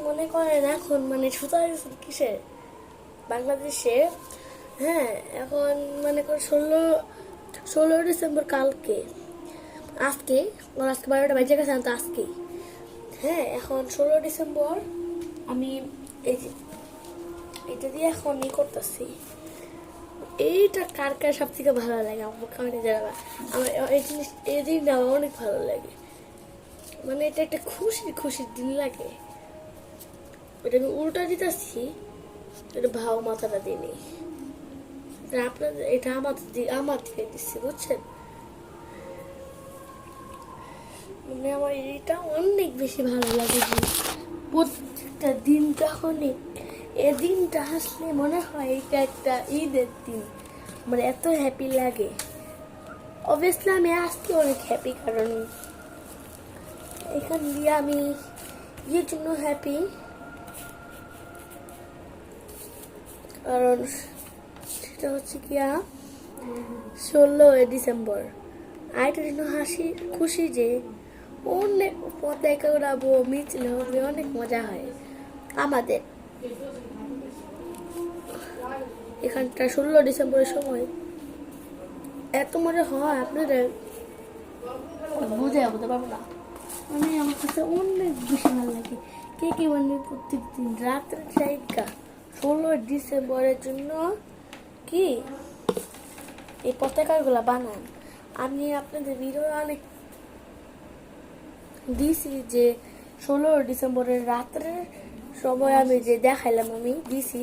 মনে করেন এখন মানে 17 বাংলাদেশে, হ্যাঁ এখন মনে করেন 16 ডিসেম্বর কালকে, আজকে 12টা বাজে গেছে তো আজকে, হ্যাঁ এখন 16 ডিসেম্বর আমি এই যে এটা দিয়ে এখন করতেছি। এইটা কার কার সব থেকে ভালো লাগে আমার কমেন্টে জানাবা। আমার এই জিনিস এই দিনটা আমার অনেক ভালো লাগে, মানে এটা একটা খুশির দিন লাগে। এটা আমি উল্টা দিতেছি, এটা ভাও মাথাটা দিইনি, এটা আপনাদের, এটা আমার থেকে দিচ্ছি বুঝছেন। মানে আমার এটা অনেক বেশি ভালো লাগে যে প্রত্যেকটা দিন যখনই এই দিনটা আসলে মনে হয় এটা একটা ঈদের দিন, মানে এত হ্যাপি লাগে। অবভিয়াসলি আমি আজকে অনেক হ্যাপি, কারণ এখান দিয়ে আমি এর জন্য হ্যাপি কারণ সেটা হচ্ছে গিয়া 16 ডিসেম্বর। আরেকটা জন্য খুশি যে অনেক পতাকা উড়াবো, মিছিল হবে, অনেক মজা হয় আমাদের এখানটা। 16 ডিসেম্বরের সময় এত মজা হয় আপনাদের বুঝে বলতে পারবো না। মানে আমার কাছে অনেক বেশি ভালো লাগে। কে মানে প্রত্যেক দিন রাত্রে জায়গা 16 ডিসেম্বরের জন্য কি এই পতাকাগুলো বানান। আমি আপনাদের ভিডিও অনেক দিছি যে 16 ডিসেম্বরের রাত্রের সময় আমি যে দেখাইলাম, আমি দিছি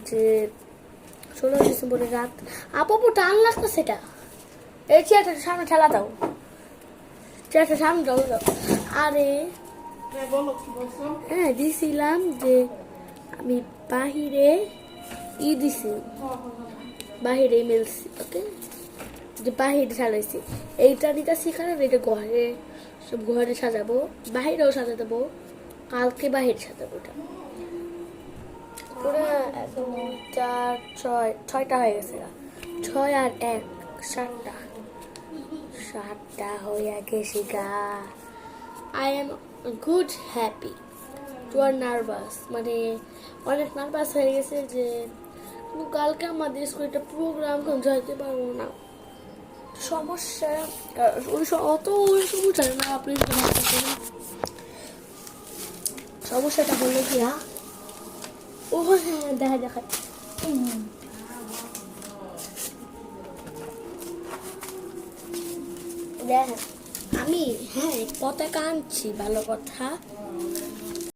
যে 16 ডিসেম্বরের রাত। আপু টান লাগতো সেটা, এই চেয়ারটা সামনে ঠেলা দাও, চেয়ারটা সামনে দাও। আরে হ্যাঁ দিছিলাম যে আমি বাহিরে দিছি, বাহিরে মিলছি, ওকে যে বাহিরে সাজাইছি। এইটা নিতেছি কারণ এটা ঘরে সব ঘরে সাজাবো, বাহিরেও সাজা দেবো, কালকে বাহিরে সাজাবো। ওটা পুরো 6টা হয়ে গেছে, 6 আর 1 7টা হয়ে গেছে গা। I am good happy too আর নার্ভাস, মানে অনেক নার্ভাস হয়ে গেছে যে কালকে আমাদের স্কুলে একটা প্রোগ্রাম যাইতে পারবো না। সমস্যা অত সমস্যা না, আপনি সমস্যাটা হলো কি, ও হ্যাঁ দেখা দেখ আমি হ্যাঁ পতাকা আনছি, ভালো কথা।